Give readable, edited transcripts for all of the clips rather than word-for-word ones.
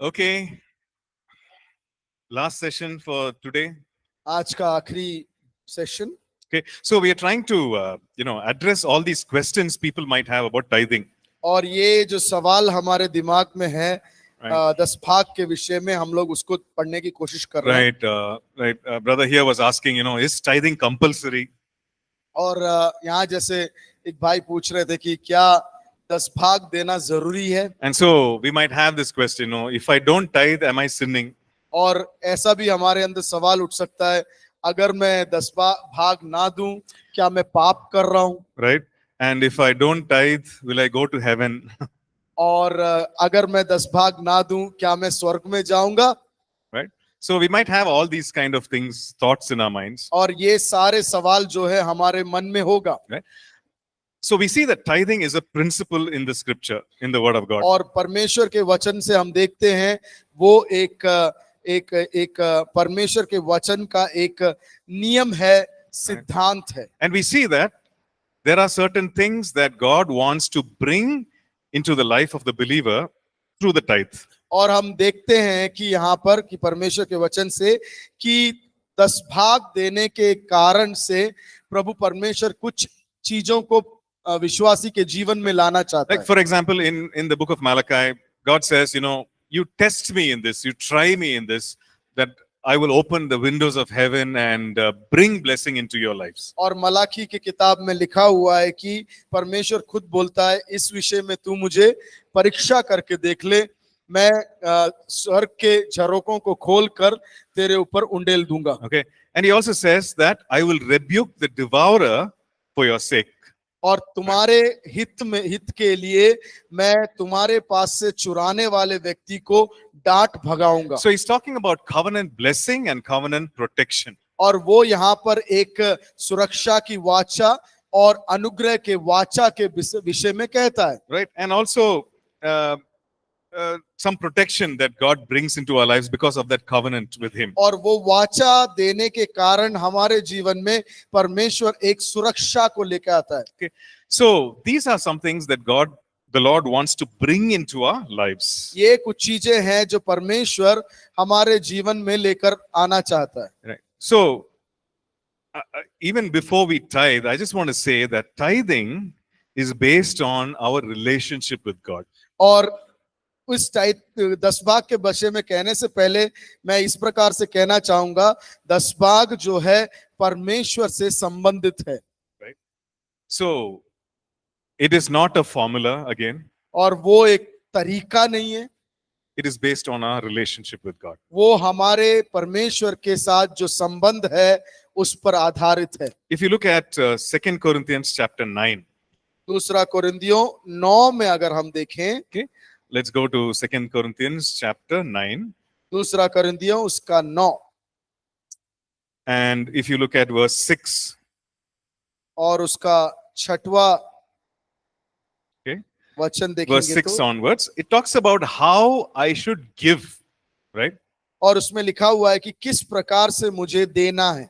Okay, last session for today. आज का आखिरी session. Okay, so we are trying to, address all these questions people might have about tithing. और ये जो सवाल हमारे दिमाग में है Right. 10 भाग के विषय में, हम लोग उसको पढ़ने की कोशिश कर रहे हैं. Right. Brother here was asking, is tithing compulsory? और यहाँ जैसे एक भाई पूछ रहे थे कि क्या 10 भाग देना जरूरी है. And so we might have this question, if I don't tithe, am I sinning? और ऐसा भी हमारे अंदर सवाल उठ सकता है, अगर मैं 10 भाग ना दूं, क्या मैं पाप कर रहा हूं. Right? And if I don't tithe, will I go to heaven? और अगर मैं 10 भाग ना दूं, क्या मैं स्वर्ग में जाऊंगा. Right? So we might have all these kind of things, thoughts in our minds. और ये सारे सवाल जो है हमारे मन में होगा. Right? So we see that tithing is a principle in the scripture, in the word of God. और परमेश्वर के वचन से हम देखते हैं वो एक परमेश्वर के वचन का एक नियम है, सिद्धांत है. And we see that there are certain things that God wants to bring into the life of the believer through the tithe. और हम देखते हैं कि यहाँ पर कि परमेश्वर के वचन से कि 10 भाग देने के कारण से प्रभु परमेश्वर कुछ चीजों को विश्वासी के जीवन में लाना चाहता है. Like for example, in the book of Malachi, God says, you test me in this, you try me in this, that I will open the windows of heaven and bring blessing into your lives. और मलाकी की किताब में लिखा हुआ है कि परमेश्वर खुद बोलता है, इस विषय में तू मुझे परीक्षा करके देख ले, मैं स्वर्ग के झरोकों को खोलकर तेरे ऊपर उंडेल दूंगा. Okay, and he also says that I will rebuke the devourer for your sake. और तुम्हारे हित के लिए मैं तुम्हारे पास से चुराने वाले व्यक्ति को डांट भगाऊंगा. So he's talking about covenant blessing and covenant protection. और वो यहाँ पर एक सुरक्षा की वाचा और अनुग्रह के वाचा के विषय में कहता है. Right, and also some protection that God brings into our lives because of that covenant with him. और वो वाचा देने के कारण हमारे जीवन में परमेश्वर एक सुरक्षा को लेकर आता है. Okay, so these are some things that the Lord wants to bring into our lives. ये कुछ चीजें हैं जो परमेश्वर हमारे जीवन में लेकर आना चाहता है. Right. So even before we tithe, I just want to say that tithing is based on our relationship with God. और उस 10 भाग के विषय में कहने से पहले मैं इस प्रकार से कहना चाहूंगा, 10 भाग जो है परमेश्वर से संबंधित है. Right. So it is not a formula again. और वो एक तरीका नहीं है. It is based on our relationship with God. वो हमारे परमेश्वर के साथ जो संबंध है उस पर आधारित है. If you look at 2 Corinthians chapter 9. दूसरा कोरिन्थियों 9 में अगर हम देखें, Okay, let's go to 2 Corinthians chapter 9. दूसरा कोरिन्थियों उसका 9. And if you look at verse 6. और उसका 6वां वचन देखेंगे verse 6 तो onwards, it talks about how I should give, right? और उसमें लिखा हुआ है कि किस प्रकार से मुझे देना है.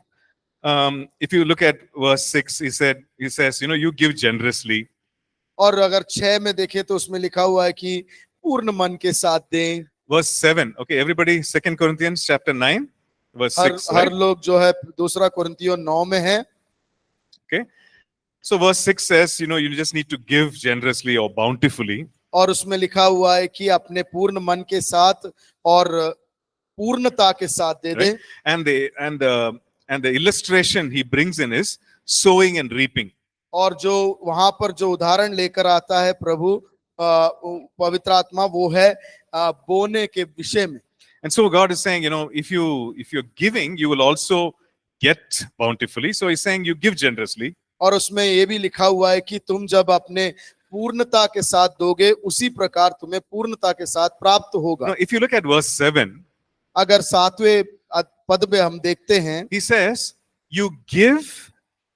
If you look at verse 6, he says, you give generously. और अगर 6 में देखें तो उसमें लिखा हुआ है कि पूर्ण मन के साथ दें. Verse 7, okay, everybody, 2 Corinthians chapter 9, verse 6. हर Right? लोग जो है दूसरा कोरिन्थियों 9 में है. Okay, so verse 6 says, you just need to give generously or bountifully. और उसमें लिखा हुआ है कि अपने पूर्ण मन के साथ और पूर्णता के साथ दे दें. Right? And the illustration he brings in is sowing and reaping. और जो वहां पर जो उदाहरण लेकर आता है प्रभु पवित्र आत्मा, वो है बोने के विषय में. And so God is saying, if you're giving, you will also get bountifully. So he's saying you give generously. और उसमें ये भी लिखा हुआ है कि तुम जब अपने पूर्णता के साथ दोगे, उसी प्रकार तुम्हें पूर्णता के साथ प्राप्त होगा. Now, if you look at verse 7, अगर 7वें पद में हम देखते हैं, he says, you give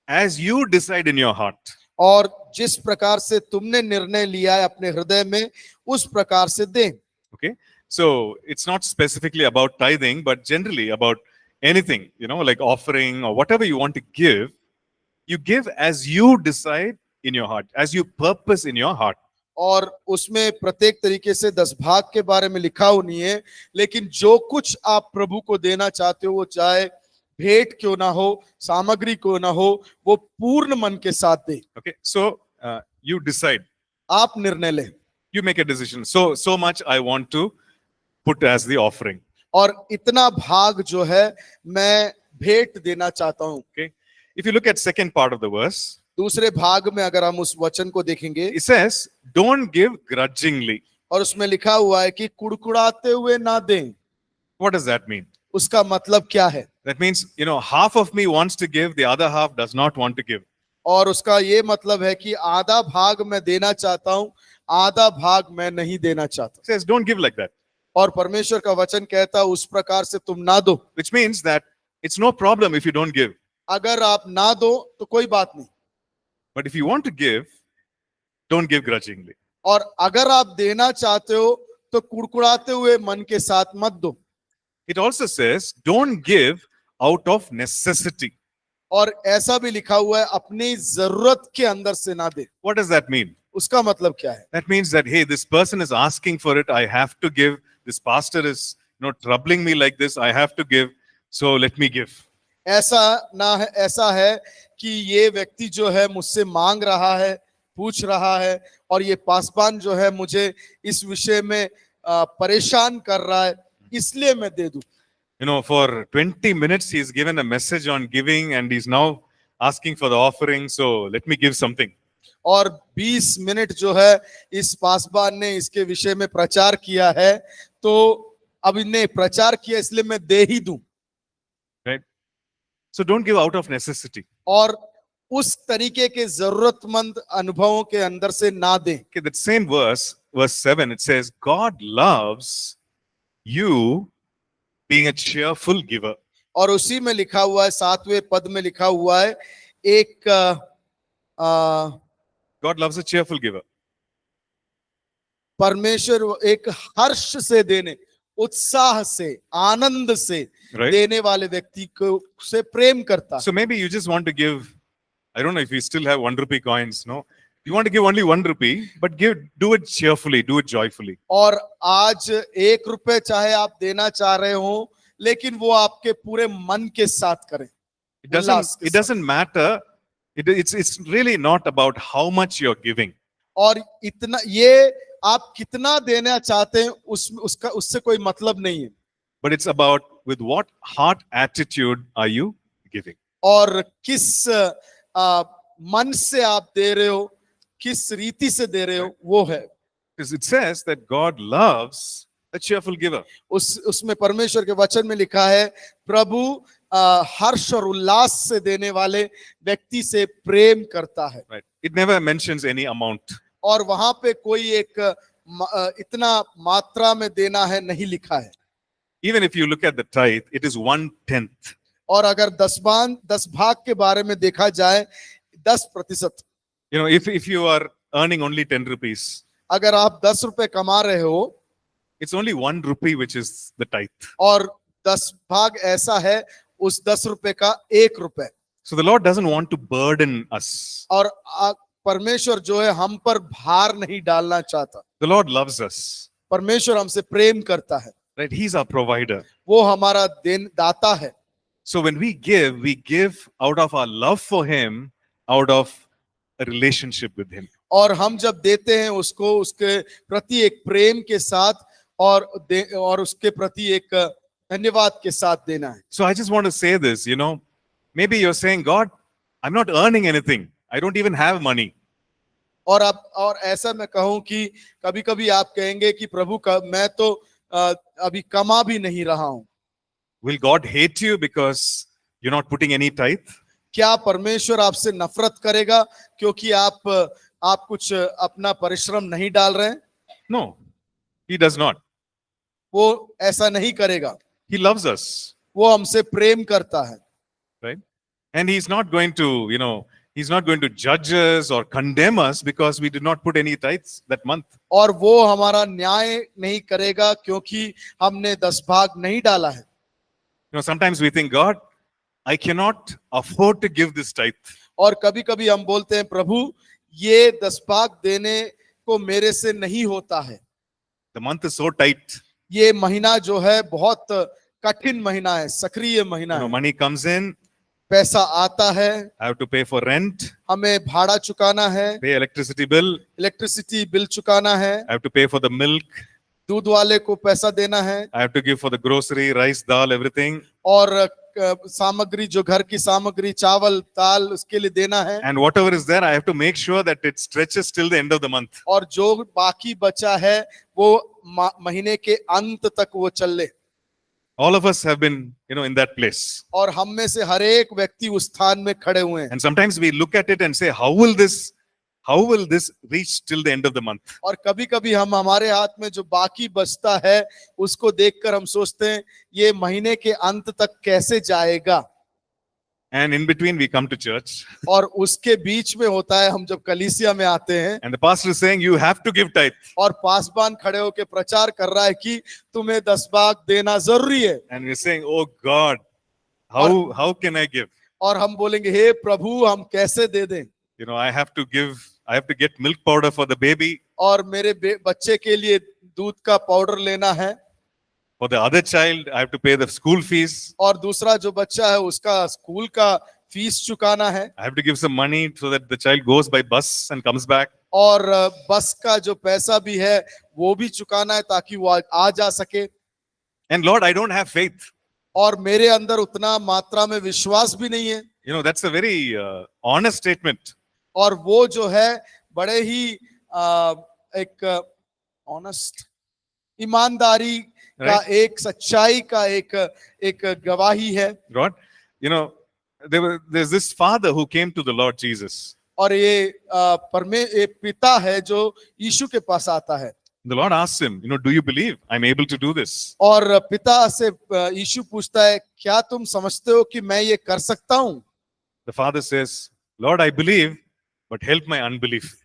as you decide in your heart. और जिस प्रकार से तुमने निर्णय लिया है अपने हृदय में, उस प्रकार से दें. Okay, so it's not specifically about tithing, but generally about anything, like offering or whatever you want to give, you give as you decide in your heart, as you purpose in your heart. और उसमें प्रत्येक तरीके से 10 भाग के बारे में लिखा हुआ नहीं है, लेकिन जो कुछ आप प्रभु को देना चाहते हो, वो चाहे भेंट क्यों ना हो, सामग्री क्यों ना हो, वो पूर्ण मन के साथ दे। Okay, so you decide, आप निर्णय लें you make a decision. So much I want to put as the offering. और इतना भाग जो है मैं भेंट देना चाहता हूं। Okay, if you look at second part of the verse, दूसरे भाग में अगर हम उस वचन को देखेंगे, it says, "Don't give grudgingly." और उसमें लिखा हुआ है कि कुड़कुड़ाते हुए ना दें। What does that mean? उसका मतलब क्या है? That means, half of me wants to give, the other half does not want to give. और उसका ये मतलब है कि आधा भाग मैं देना चाहता हूं, आधा भाग मैं नहीं देना चाहता। It says, don't give like that. और परमेश्वर का वचन कहता है उस प्रकार से तुम ना दो। Which means that it's no problem if you don't give. अगर आप ना दो तो कोई बात नहीं, But if you want to give, don't give grudgingly. और अगर आप देना चाहते हो तो कुड़कुड़ाते हुए मन के साथ मत दो। It also says, don't give out of necessity. और ऐसा भी लिखा हुआ है अपनी जरूरत के अंदर से ना दे। What does that mean? उसका मतलब क्या है? That means that, hey, this person is asking for it, I have to give. This pastor is, troubling me like this, I have to give. So let me give. ऐसा ना है, ऐसा है कि ये व्यक्ति जो है मुझसे मांग रहा है, पूछ रहा है, और ये पासबान जो है मुझे इस विषय में परेशान कर रहा है, इसलिए मैं दे दूं। For 20 minutes, he's given a message on giving and he's now asking for the offering. So let me give something. और 20 मिनट जो है इस पासबान ने इसके विषय में प्रचार किया है, तो अब इन्हें प्रचार किया इसलिए मैं दे ही दूं। Right? So don't give out of necessity. और उस तरीके के जरूरतमंद अनुभवों के अंदर से ना दें। Okay, that same verse 7, it says, God loves you being a cheerful giver. और उसी में लिखा हुआ है, 7वें पद में लिखा हुआ है, एक God loves a cheerful giver. परमेश्वर एक हर्ष से देने, उत्साह से, आनंद से Right? देने वाले व्यक्ति को से प्रेम करता है। So maybe you just want to give, I don't know if you still have 1 rupee coins, no? You want to give only 1 rupee, but do it cheerfully, do it joyfully. और आज 1 रुपए चाहे आप देना चाह रहे हो, लेकिन वो आपके पूरे मन के साथ करें। It doesn't matter. It's really not about how much you're giving. और इतना ये आप कितना देना चाहते हैं उससे कोई मतलब नहीं है, But it's about with what heart attitude are you giving. और किस मन से आप दे रहे हो, किस रीति से दे रहे हो, वो है। Because it says that God loves a cheerful giver. उसमें परमेश्वर के वचन में लिखा है, प्रभु हर्ष और उल्लास से देने वाले व्यक्ति से प्रेम करता है। Right? It never mentions any amount. और वहां पे कोई एक इतना मात्रा में देना है नहीं लिखा है। Even if you look at the tithe, it is 1/10. और अगर 10 भाग के बारे में देखा जाए, 10%। If you are earning only 10 rupees, अगर आप 10 रुपए कमा रहे हो, it's only 1 rupee which is the tithe. और 10 भाग ऐसा है, उस 10 रुपए का 1 रुपए। So the Lord doesn't want to burden us. और परमेश्वर जो है हम पर भार नहीं डालना चाहता। The Lord loves us. परमेश्वर हमसे प्रेम करता है। Right? He's our provider. वो हमारा दाता है। So when we give out of our love for Him, out of a relationship with Him. और हम जब देते हैं उसको उसके प्रति एक प्रेम के साथ और उसके प्रति एक धन्यवाद के साथ देना है। So I just want to say this, maybe you're saying, God, I'm not earning anything. I don't even have money. और ऐसा मैं कहूं कि कभी-कभी आप कहेंगे कि प्रभु का मैं तो अभी कमा भी नहीं रहा हूं। Will God hate you because you're not putting any tithe? क्या परमेश्वर आपसे नफरत करेगा क्योंकि आप कुछ अपना परिश्रम नहीं डाल रहे हैं? No, He does not. वो ऐसा नहीं करेगा। He loves us. वो हमसे प्रेम करता है। Right? And He's not going to, He's not going to judge us or condemn us because we did not put any tithes that month. और वो हमारा न्याय नहीं करेगा क्योंकि हमने 10 भाग नहीं डाला है। Sometimes we think, God, I cannot afford to give this tithe. और कभी-कभी हम बोलते हैं, प्रभु ये 10 भाग देने को मेरे से नहीं होता है। The month is so tight. ये महीना जो है बहुत कठिन महीना है, सक्रिय महीना है। Money comes in, पैसा आता है, I have to pay for rent, हमें भाड़ा चुकाना है, pay electricity bill, electricity bill चुकाना है, I have to pay for the milk, दूध वाले को पैसा देना है, I have to give for the grocery, rice, dal, everything. और सामग्री जो घर की सामग्री चावल दाल उसके लिए देना है, And whatever is there, I have to make sure that it stretches till the end of the month. और जो बाकी बचा है वो महीने के अंत तक वो चले। All of us have been, in that place. और हम में से हर एक व्यक्ति उस स्थान में खड़े हुए हैं। And sometimes we look at it and say, how will this reach till the end of the month? और कभी कभी हम हमारे हाथ में जो बाकी बचता है उसको देखकर हम सोचते हैं ये महीने के अंत तक कैसे जाएगा। And in between we come to church. और उसके बीच में होता है हम जब कलीसिया में आते हैं And the pastor is saying, you have to give tithe. और पासबान खड़े होकर प्रचार कर रहा है कि तुम्हें 10 भाग देना जरूरी है। And we're saying, oh God, how can I give? और हम बोलेंगे हे प्रभु हम कैसे दे दें। I have to get milk powder for the baby. और मेरे बच्चे के लिए दूध का पाउडर लेना है। For the other child, I have to pay the school fees. और दूसरा जो बच्चा है उसका स्कूल का फीस चुकाना है। I have to give some money so that the child goes by bus and comes back. और बस का जो पैसा भी है वो भी चुकाना है ताकि वो आ जा सके। And Lord, I don't have faith. और मेरे अंदर उतना मात्रा में विश्वास भी नहीं है। That's a very honest statement. और वो जो है बड़े ही एक ऑनेस्ट ईमानदारी का एक सच्चाई का एक गवाही है। God, there's this father who came to the Lord Jesus. और ये एक पिता है जो यीशु के पास आता है। The Lord asks him, do you believe I'm able to do this? और पिता से यीशु पूछता है क्या तुम समझते हो कि मैं ये कर सकता हूँ? The father says, Lord, I believe, but help my unbelief.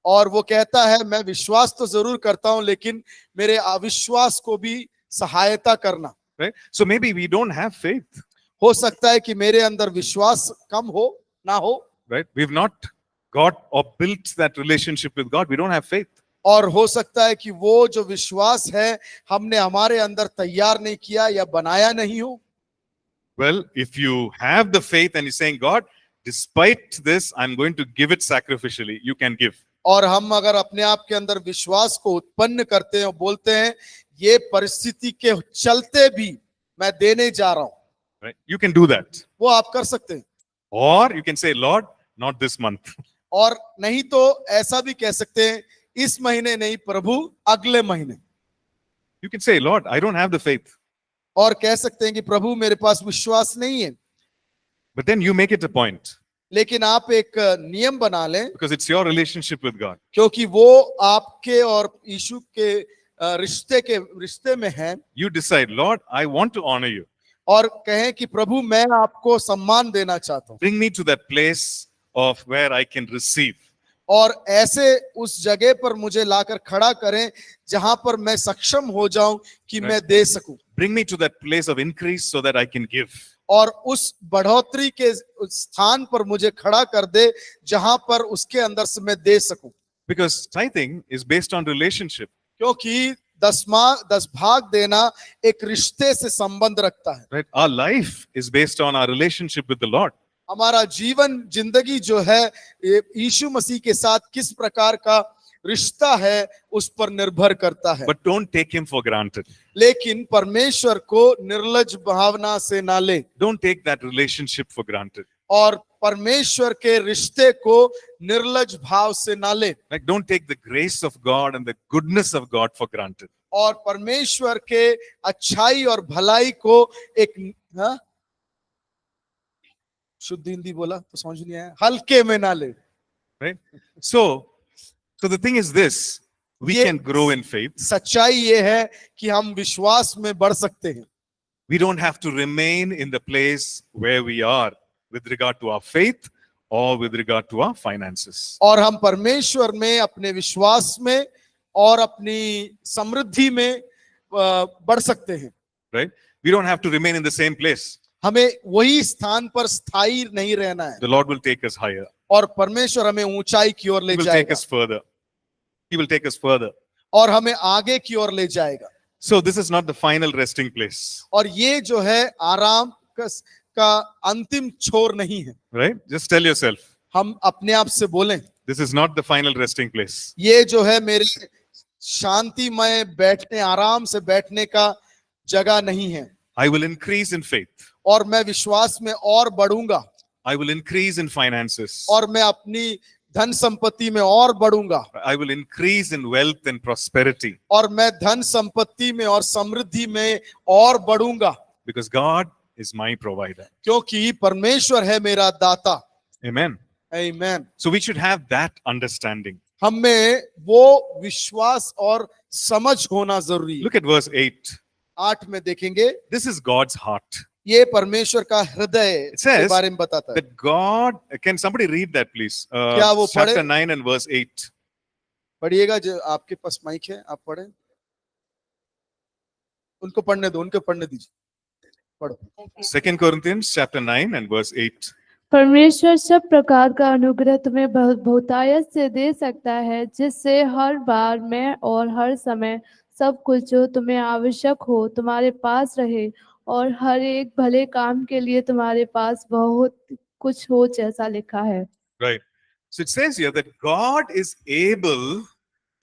और वो कहता है मैं विश्वास तो जरूर करता हूँ लेकिन मेरे अविश्वास को भी सहायता करना। Right? So maybe we don't have faith. हो सकता है कि मेरे अंदर विश्वास कम हो ना हो। Right? We've not got or built that relationship with God. We don't have faith. और हो सकता है कि वो जो विश्वास है हमने हमारे अंदर तैयार नहीं किया या बनाया नहीं हो। Well, if you have the faith and you're saying, God, despite this, I'm going to give it sacrificially, you can give. और हम अगर अपने आप के अंदर विश्वास को उत्पन्न करते हैं और बोलते हैं ये परिस्थिति के चलते भी मैं देने जा रहा हूं, right? You can do that. वो आप कर सकते हैं। Or you can say, Lord, not this month. और नहीं तो ऐसा भी कह सकते हैं इस महीने नहीं प्रभु अगले महीने। You can say, Lord, I don't have the faith. और कह सकते हैं कि प्रभु मेरे पास विश्वास नहीं है। But then you make it a point. लेकिन आप एक नियम बना लें Because it's your relationship with God. क्योंकि वो आपके और यीशु के रिश्ते में है। You decide, Lord, I want to honor you. और कहें कि प्रभु मैं आपको सम्मान देना चाहता हूँ। Bring me to that place of where I can receive. और ऐसे उस जगह पर मुझे लाकर खड़ा करें जहां पर मैं सक्षम हो जाऊं कि मैं दे सकूं। Bring me to that place of increase so that I can give. और उस बढ़ोतरी के स्थान पर मुझे खड़ा कर दे जहां पर उसके अंदर से मैं दे सकूं। Because tithing is based on relationship. क्योंकि 10 भाग देना एक रिश्ते से संबंध रखता है। Right? Our life is based on our relationship with the Lord. हमारा जीवन जिंदगी जो है यीशु मसीह के साथ किस प्रकार का रिश्ता है उस पर निर्भर करता है। But don't take him for granted. लेकिन परमेश्वर को निर्लज भावना से ना ले। Don't take that relationship for granted. और परमेश्वर के रिश्ते को निर्लज भाव से ना ले। Like, don't take the grace of God and the goodness of God for granted. और परमेश्वर के अच्छाई और भलाई को एक शुद्ध हिंदी बोला तो समझ नहीं आया, हल्के में ना ले। Right? So the thing is this, we can grow in faith. सच्चाई ये है कि हम विश्वास में बढ़ सकते हैं। We don't have to remain in the place where we are with regard to our faith or with regard to our finances. और हम परमेश्वर में अपने विश्वास में और अपनी समृद्धि में बढ़ सकते हैं। Right? We don't have to remain in the same place. हमें वही स्थान पर स्थायी नहीं रहना है। The Lord will take us higher. और परमेश्वर हमें ऊंचाई की ओर ले He will take जाएगा। us further. He will take us further. और हमें आगे की ओर ले जाएगा। So this is not the final resting place, और ये जो है आराम का अंतिम छोर नहीं है। right? Just tell yourself, हम अपने आप से बोलें, this is not the final resting place. ये जो है मेरे शांतिमय बैठने, आराम से बैठने का जगह नहीं है। I will increase in faith. और मैं विश्वास में और बढ़ूंगा, I will increase in finances. और मैं अपनी धन संपत्ति में और बढ़ूंगा, I will increase in wealth and prosperity, और मैं धन संपत्ति में और समृद्धि में और बढ़ूंगा, because God is my provider. क्योंकि परमेश्वर है मेरा दाता। Amen. आमीन। So we should have that understanding. हमें वो विश्वास और समझ होना जरूरी है। Look at verse 8. 8 में देखेंगे, This is God's heart. ये परमेश्वर का हृदय It says के बारे में बताता है। that God, can somebody read that please? क्या वो Chapter पढ़े? 9 and verse 8. पढ़िएगा, जो आपके पास माइक है आप पढ़े, उनको पढ़ने दो, उनको पढ़ने दीजिए, पढ़ो। 2 Corinthians chapter 9 and verse 8. परमेश्वर सब प्रकार का अनुग्रह तुम्हें बहुतायत से दे सकता है, जिससे हर बार में और हर समय सब कुछ जो तुम्हें आवश्यक हो तुम्हारे पास रहे, और हर एक भले काम के लिए तुम्हारे पास बहुत कुछ हो, जैसा लिखा है। Right. So it says here that God is able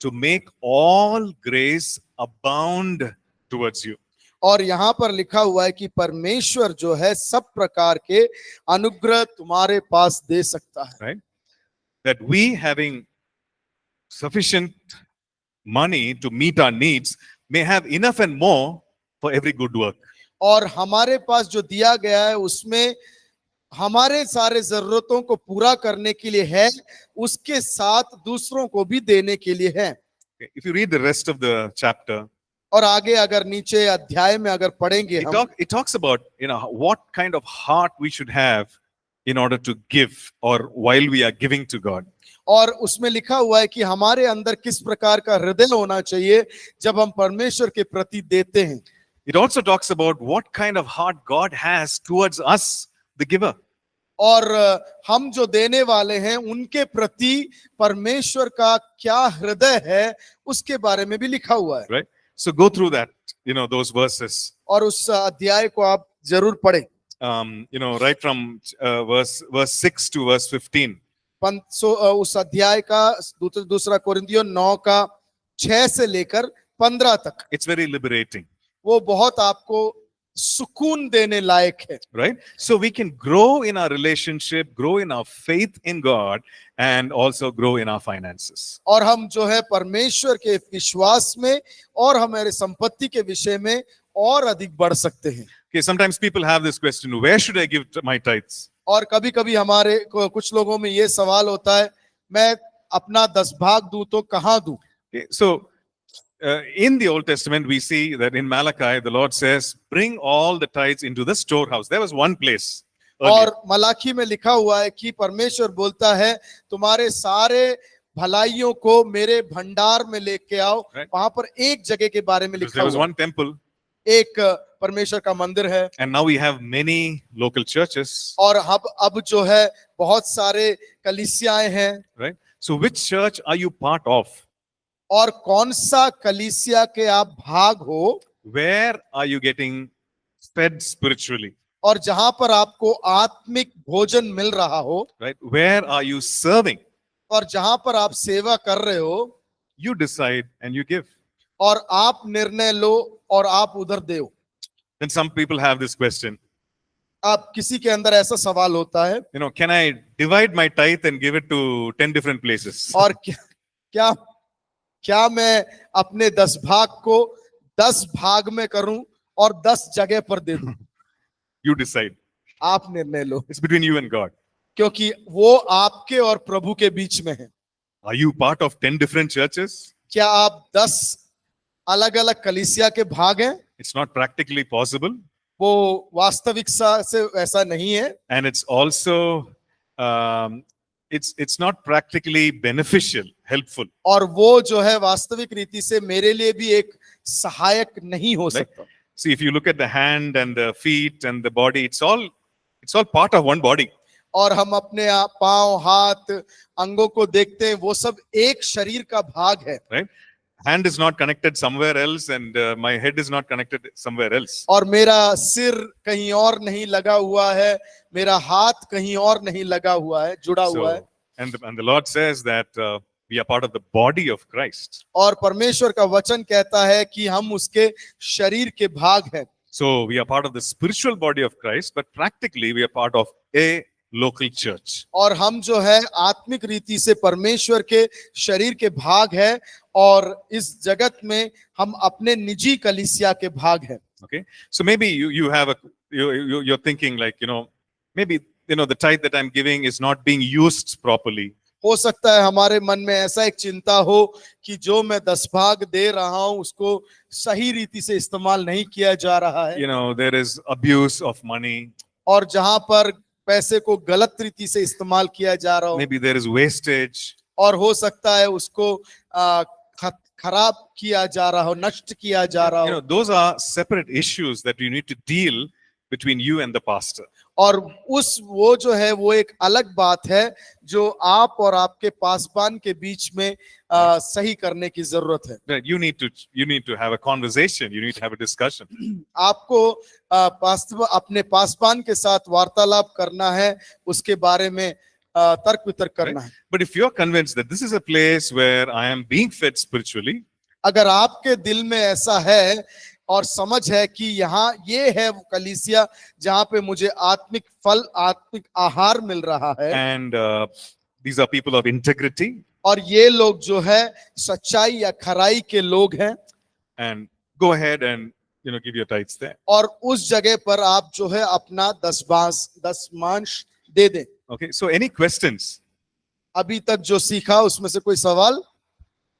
to make all grace abound towards you. और यहाँ पर लिखा हुआ है कि परमेश्वर जो है सब प्रकार के अनुग्रह तुम्हारे पास दे सकता है। Right? That we, having sufficient money to meet our needs, may have enough and more for every good work. और हमारे पास जो दिया गया है उसमें हमारे सारे जरूरतों को पूरा करने के लिए है, उसके साथ दूसरों को भी देने के लिए है। Okay. If you read the rest of the chapter, और आगे अगर नीचे अध्याय में अगर पढ़ेंगे हम, it talks about, what kind of heart we should have in order to give, or while we are giving to God. और उसमें लिखा हुआ है कि हमारे अंदर किस प्रकार का हृदय होना चाहिए जब हम परमेश्वर के प्रति देते हैं। It also talks about what kind of heart God has towards us, the giver. और हम जो देने वाले हैं उनके प्रति परमेश्वर का क्या हृदय है उसके बारे में भी लिखा हुआ है। Right? So go through that, those verses. और उस अध्याय को आप जरूर पढ़ें। Right from verse 6 to verse 15. उस अध्याय का दूसरा कोरिन्थियों 9 का 6 से लेकर 15 तक। It's very liberating. वो बहुत आपको सुकून देने लायक है। Right? So we can grow in our relationship, grow in our faith in God, and also grow in our finances. और हम जो है परमेश्वर के विश्वास में और हमारे संपत्ति के विषय में और अधिक बढ़ सकते हैं। Okay, sometimes people have this question, where should I give my tithes? और कभी कभी हमारे कुछ लोगों में ये सवाल होता है, मैं अपना 10 भाग दूं तो कहां दूं? Okay, so in the Old Testament, we see that in Malachi, the Lord says, bring all the tithes into the storehouse. There was one place. और मलाकी में लिखा हुआ है कि परमेश्वर बोलता है, तुम्हारे सारे भलाइयों को मेरे भंडार में लेके आओ। Right. वहां पर एक जगह के बारे में लिखा There was हुआ है, one temple, एक परमेश्वर का मंदिर है। and now we have many local churches. और अब जो है बहुत सारे कलीसियाएं हैं। Right? So which church are you part of? और कौन सा कलीसिया के आप भाग हो? Where are you getting fed spiritually? और जहां पर आपको आत्मिक भोजन मिल रहा हो, Right? Where are you serving? और जहां पर आप सेवा कर रहे हो, You decide and you give. और आप निर्णय लो और आप उधर दो। Then some people have this question, आप किसी के अंदर ऐसा सवाल होता है, can I divide my tithe and give it to 10 different places? और क्या मैं अपने 10 भाग को 10 भाग में करूं और 10 जगह पर दे दूं? You decide. आप निर्णय लो, It's between you and God. क्योंकि वो आपके और प्रभु के बीच में है। Are you part of 10 different churches? क्या आप 10 अलग अलग कलीसिया के भाग हैं? It's not practically possible. वो वास्तविक से ऐसा नहीं है, And it's also, it's not practically beneficial, helpful. और वो जो है वास्तविक रीति से मेरे लिए भी एक सहायक नहीं हो सकता। See, if you look at the hand and the feet and the body, it's all part of one body. और हम अपने पांव, हाथ, अंगों को देखते हैं, वो सब एक शरीर का भाग है। right? Hand is not connected somewhere else, and my head is not connected somewhere else. और मेरा सिर कहीं और नहीं लगा हुआ है, मेरा हाथ कहीं और नहीं लगा हुआ है, जुड़ा हुआ है। So, and the Lord says that we are part of the body of Christ. और परमेश्वर का वचन कहता है कि हम उसके शरीर के भाग हैं। So we are part of the spiritual body of Christ, but practically we are part of a local church. और हम जो है आत्मिक रीति से परमेश्वर के शरीर के भाग है, और इस जगत में हम अपने निजी कलीसिया के भाग हैं। Okay, so maybe you have a you're thinking like, maybe the tithe that I'm giving is not being used properly. हो सकता है हमारे मन में ऐसा एक चिंता हो कि जो मैं 10 भाग दे रहा हूं उसको सही रीति से इस्तेमाल नहीं किया जा रहा है। There is abuse of money. और जहां पर पैसे को गलत रीति से इस्तेमाल किया जा रहा हो, Maybe there is wastage. और हो सकता है उसको खराब किया जा रहा हो, नष्ट किया जा रहा हो। Those are separate issues that you need to deal between you and the pastor. और वो जो है वो एक अलग बात है जो आप और आपके पासबान के बीच में सही करने की जरूरत है। Right, you need to have a conversation, you need to have a discussion. आपको अपने पासबान के साथ वार्तालाप करना है, उसके बारे में तर्क वितर्क करना है। But if you're convinced that this is a place where I am being fed spiritually, अगर आपके दिल में ऐसा है और समझ है कि यहाँ ये है वो कलीसिया जहाँ पे मुझे आत्मिक फल, आत्मिक आहार मिल रहा है, and these are people of integrity, और ये लोग जो है सच्चाई या खराई के लोग हैं, and go ahead and give your tithes there. और उस जगह पर आप जो है अपना 10 दे दें। Okay, so any questions? अभी तक जो सीखा उसमें से कोई सवाल?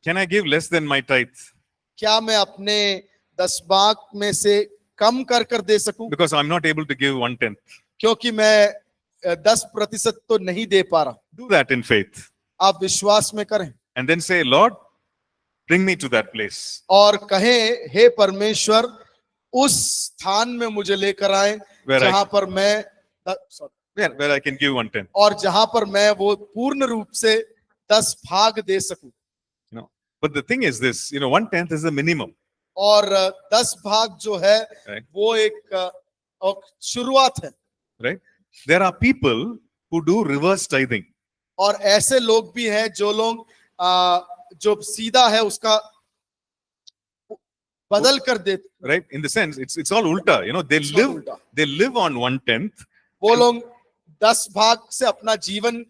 Can I give less than my tithe? क्या मैं अपने 10 में से कम कर दे सकूं? Because I'm not able to give 1/10. क्योंकि मैं 10% तो नहीं दे पा रहा। Do that in faith. आप विश्वास में करें And then say, Lord, bring me to that place. और कहें, हे परमेश्वर, उस स्थान में मुझे लेकर आए जहां पर मैं Where I can give 1/10. और जहां पर मैं वो पूर्ण रूप से 10 भाग दे सकूं। But the thing is this, 1/10 is the minimum. और 10 भाग जो है Right. वो एक शुरुआत है। Right? There are people who do reverse tithing. और ऐसे लोग भी हैं जो लोग जो सीधा है उसका बदल कर देते। Right? In the sense, it's all ulta. They live on 1/10. वो लोग 10 भाग से अपना जीवन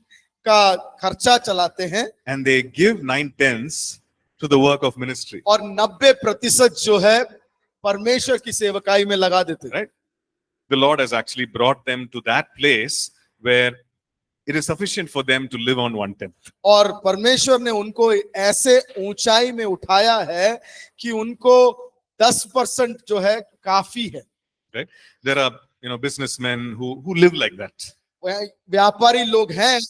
का खर्चा चलाते हैं, And they give 9/10 to the work of ministry. और 90% जो है परमेश्वर की सेवकाई में लगा देते हैं। Right? The Lord has actually brought them to that place where it is sufficient for them to live on 1/10. और परमेश्वर ने उनको ऐसे ऊंचाई में उठाया है कि उनको 10% जो है काफी है। Right? There are businessmen who live like that. व्यापारी लोग हैं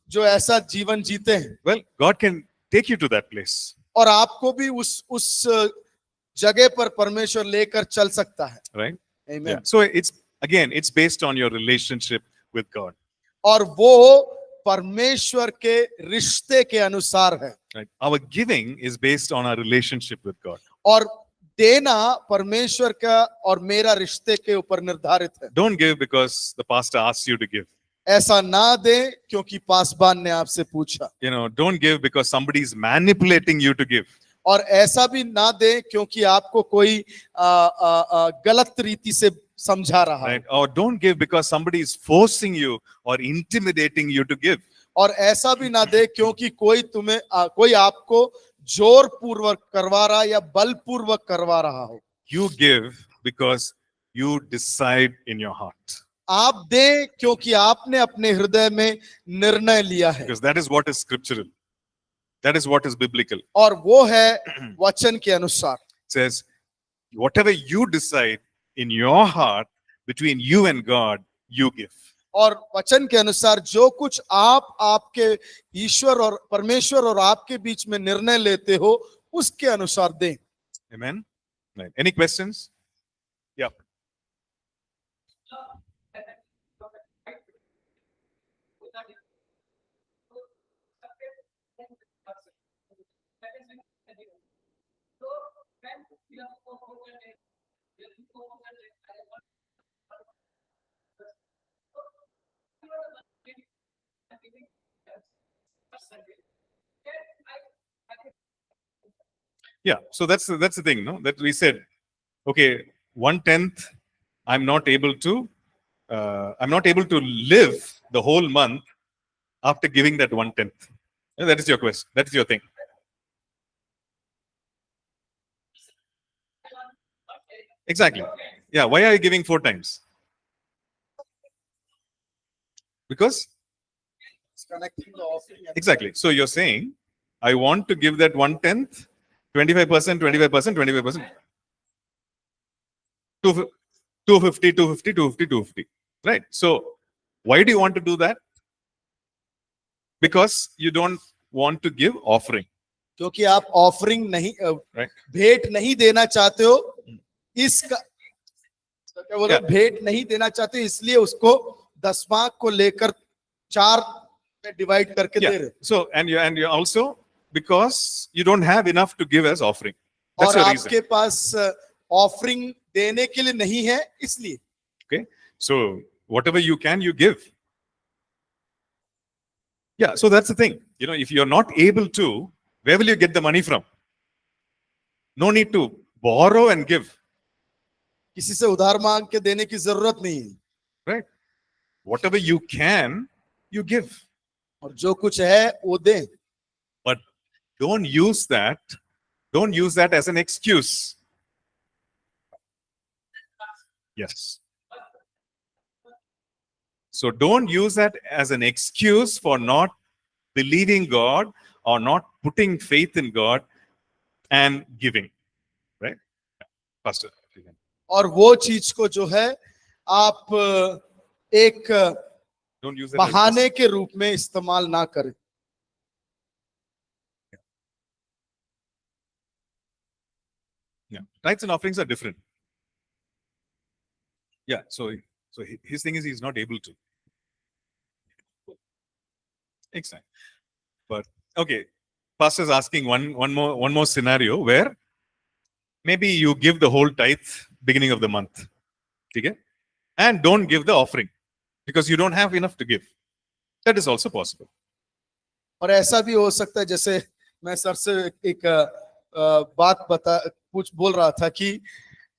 जो ऐसा जीवन जीते हैं। Well, God can take you to that place. और आपको भी उस जगह पर परमेश्वर लेकर चल सकता है। Right? Amen. Yeah. So it's based on your relationship with God. और वो परमेश्वर के रिश्ते के अनुसार है। Right? Our giving is based on our relationship with God. और देना परमेश्वर का और मेरा रिश्ते के ऊपर निर्धारित है। Don't give because the pastor asks you to give. ऐसा ना दे क्योंकि पासबान ने आपसे पूछा। Don't give because somebody is manipulating you to give. और ऐसा भी ना दे क्योंकि आपको कोई गलत रीति से समझा रहा है। Right? Or don't give because somebody is forcing you or intimidating you to give. और ऐसा भी ना दे क्योंकि कोई आपको जोर पूर्वक करवा रहा या बल पूर्वक करवा रहा हो। You give because you decide in your heart. आप दें क्योंकि आपने अपने हृदय में निर्णय लिया है। Because that is what is scriptural. That is what is biblical. और वो है वचन के अनुसार। It says, whatever you decide in your heart between you and God, you give. और वचन के अनुसार जो कुछ आप आपके ईश्वर और परमेश्वर और आपके बीच में निर्णय लेते हो उसके अनुसार दें। Amen. Right. Any questions? Yeah. Yeah, so that's the thing, no? That we said, okay, 1/10, I'm not able to live the whole month after giving that 1/10. Yeah, that is your question. That is your thing. Exactly. Yeah. Why are you giving 4 times? Because It's connecting the offering. exactly. So you're saying, I want to give that 1/10, 25%, 25%, 25%, 250, 250, 250, 250. Right. So why do you want to do that? Because you don't want to give offering. क्योंकि आप offering नहीं Right. भेंट नहीं देना चाहते हो, इसका क्या बोल रहे हो? Yeah. भेंट नहीं देना चाहते हो, इसलिए उसको दशमांश को लेकर 4 में डिवाइड करके दे Yeah. रहे हो। So and you also because you don't have enough to give as offering. That's और your reason. आपके पास ऑफरिंग देने के लिए नहीं है, इसलिए। Okay. So whatever you can, you give. Yeah. So that's the thing. You know, if you're not able to, where will you get the money from? No need to borrow and give. किसी से उधार मांग के देने की जरूरत नहीं है, Right. Whatever you can, you give. और जो कुछ है वो दें, But don't use that as an excuse. Yes. So don't use that as an excuse for not believing God or not putting faith in God and giving. Right? Pastor. और वो चीज को जो है आप एक Don't use it as बहाने के रूप में इस्तेमाल ना करें। Yeah. Tithes and offerings are different. Yeah. So his thing is he's not able to. Exactly. But okay, pastor's asking one more scenario where maybe you give the whole tithe beginning of the month, okay, and don't give the offering because you don't have enough to give. That is also possible. और ऐसा भी हो सकता है, जैसे मैं sir से एक बात बोल रहा था कि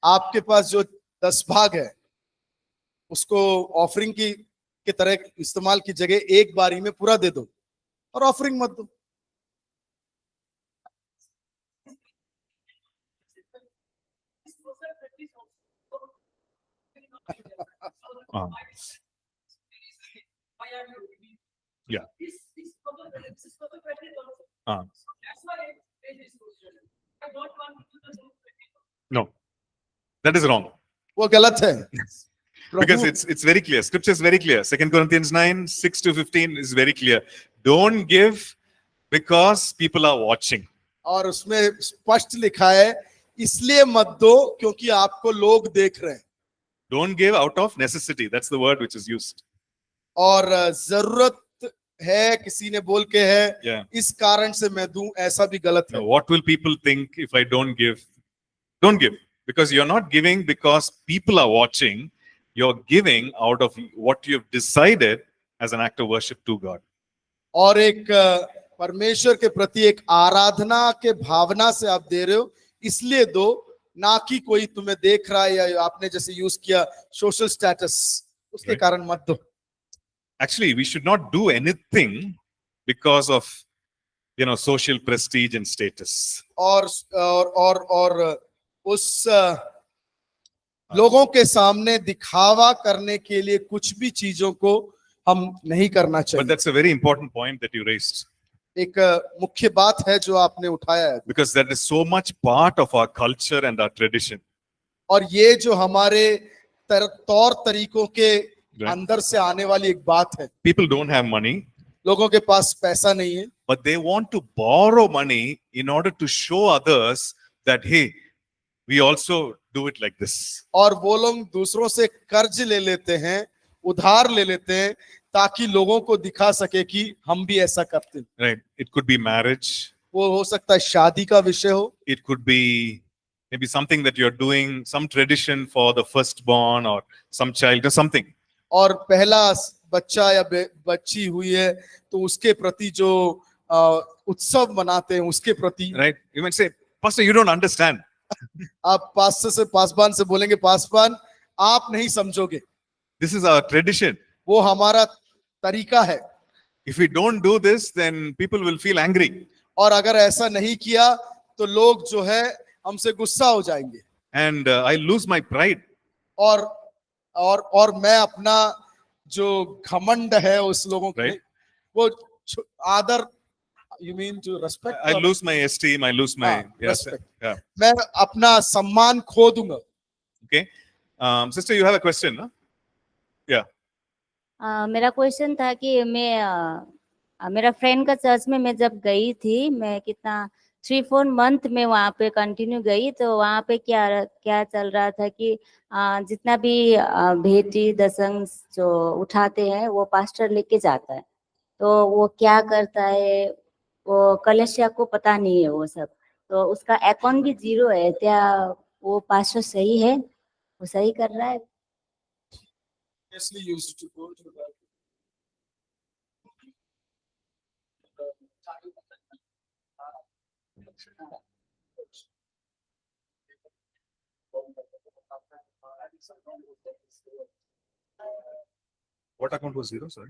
आपके पास जो 10 भाग है उसको ऑफरिंग की तरह इस्तेमाल की जगह एक बारी में पूरा दे दो और ऑफरिंग मत दो। Yeah. No, that is wrong. वो गलत है। Because it's very clear. Scripture is very clear. 2 Corinthians 9, 6-15 is very clear. Don't give because people are watching. और उसमें स्पष्ट लिखा है, इसलिए मत दो क्योंकि आपको लोग देख रहे हैं। Don't give out of necessity. That's the word which is used. और जरूरत है, किसी ने बोल के है, Yeah. इस कारण से मैं दूं, ऐसा भी गलत है। Now, what will people think if I don't give? Don't give. Because you're not giving because people are watching. You're giving out of what you've decided as an act of worship to God. और एक परमेश्वर के प्रति एक आराधना के भावना से आप दे रहे हो, इसलिए दो, ना कि कोई तुम्हें देख रहा है या आपने जैसे यूज किया सोशल स्टेटस, उसके कारण मत दो। Actually, we should not do anything because of, social prestige and status. और उस लोगों के सामने दिखावा करने के लिए कुछ भी चीजों को हम नहीं करना But चाहिए। that's a very important point that you raised. एक मुख्य बात है जो आपने उठाया है, Because that is so much part of our culture and our tradition. और ये जो हमारे तौर तरीकों के Right. अंदर से आने वाली एक बात है। People don't have money, लोगों के पास पैसा नहीं है, but they want to borrow money in order to show others that, hey, we also do it like this. और वो लोग दूसरों से कर्ज ले लेते हैं, उधार ले लेते हैं, ताकि लोगों को दिखा सके कि हम भी ऐसा करते हैं। Right. It could be marriage. वो हो सकता है शादी का विषय हो, It could be, maybe something that you're doing, some tradition for the firstborn or some child or something. और पहला बच्चा या बच्ची हुई है तो उसके प्रति जो उत्सव मनाते हैं उसके प्रति, Right? You might say, Pastor, you don't understand. आप पास्टर से पासबान से बोलेंगे, पासबान आप नहीं समझोगे, This is our tradition. वो हमारा तरीका है, If we don't do this, then people will feel angry. और अगर ऐसा नहीं किया तो लोग जो है हमसे गुस्सा हो जाएंगे, And I lose my pride. और मैं अपना जो घमंड है उस लोगों के Right. वो आदर, you mean to respect, I lose my esteem. I lose my yes. respect. Yeah. मैं अपना सम्मान खो दूंगा. Okay. Sister, you have a question, no? Yeah. मेरा क्वेश्चन था कि मैं मेरा फ्रेंड का चर्च में मैं जब गई थी, मैं कितना 3-4 मंथ में वहाँ पे कंटिन्यू गई, तो वहाँ पे क्या चल रहा था कि जितना भी भेंटी दशंग जो उठाते हैं वो पास्टर लेके जाता है, तो वो क्या करता है वो कलेसिया को पता नहीं है वो सब, तो उसका अकाउंट भी 0 है, क्या वो पास्टर सही है, वो सही कर रहा है? Used to go to the What account was 0? Sorry.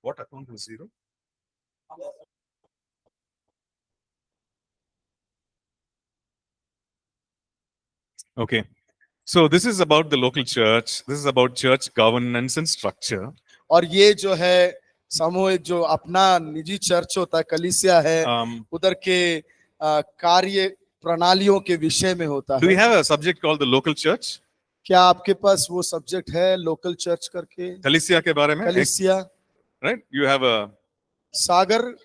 What account was 0? Okay. So this is about the local church. This is about church governance and structure. और ये जो है सामूहिक जो अपना निजी चर्च होता है, कलीसिया है, उधर के कार्य प्रणालियों के विषय में होता Do we है. have a subject called the local church? क्या आपके पास वो सब्जेक्ट है लोकल चर्च करके? कलीसिया के बारे में? कलीसिया, Right? You have a Sagar,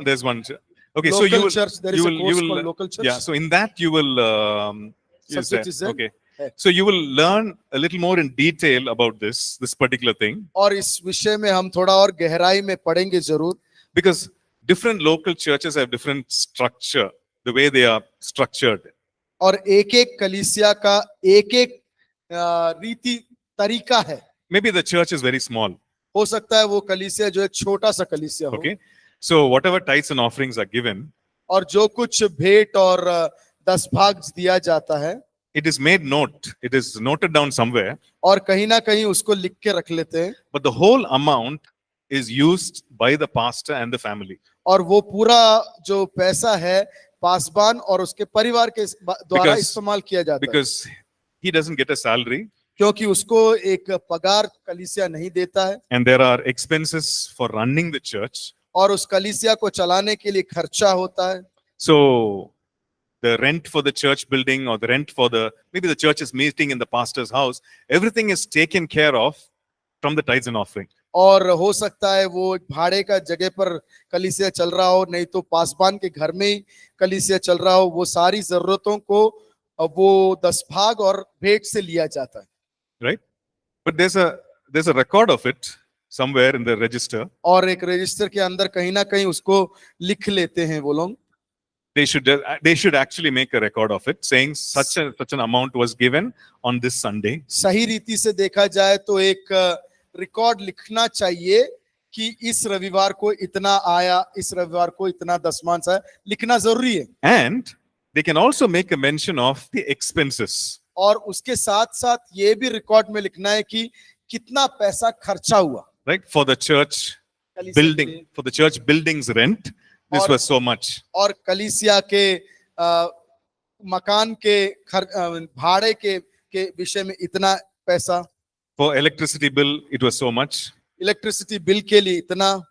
there's one. Okay, so you local will, church, there is you a will, course you will, called local church. yeah. So in that you will, Subject is there? okay. है. So you will learn a little more in detail about this particular thing, और इस विषय में हम थोड़ा और गहराई में पढ़ेंगे जरूर, because different local churches have different structure, the way they are structured. और एक एक कलीसिया का एक एक रीति तरीका है. Maybe the church is very small. हो सकता है वो कलीसिया जो एक छोटा सा कलीसिया हो. Okay. So whatever tithes and offerings are given, और जो कुछ भेंट और 10 भाग दिया जाता है, it is made note. It is noted down somewhere, और कहीं ना कहीं उसको लिख के रख लेते हैं, but the whole amount is used by the pastor and the family. और वो पूरा जो पैसा है पासबान और उसके परिवार के द्वारा Because- इस्तेमाल किया जाता है, Because he doesn't get a salary क्योंकि उसको एक पगार कलीसिया नहीं देता है, and there are expenses for running the church. और उस कलीसिया को चलाने के लिए खर्चा होता है. So the rent for the church building or the rent for maybe the church is meeting in the pastor's house, everything is taken care of from the tithes and offering. और हो सकता है वो एक भाड़े का जगह पर कलीसिया चल रहा हो, नहीं तो पासबान के घर में ही कलीसिया चल रहा हो, वो सारी जरूरतों को वो 10 भाग और भेंट से लिया जाता है. Right? But there's a record of it somewhere in the register. और एक रजिस्टर के अंदर कहीं ना कहीं उसको लिख लेते हैं वो लोग. They should actually make a record of it, saying such an amount was given on this Sunday. सही रीति से देखा जाए तो एक रिकॉर्ड लिखना चाहिए कि इस रविवार को इतना आया, इस रविवार को इतना दशमांश आया, लिखना जरूरी है. And they can also make a mention of the expenses. और उसके साथ साथ ये भी रिकॉर्ड में लिखना है कि कितना पैसा खर्चा हुआ. Right? For the church building, for the church building's rent, this was so much. और कलीसिया के मकान के भाड़े के विषय में इतना पैसा. For electricity bill, it was so much. Electricity bill के लिए इतना.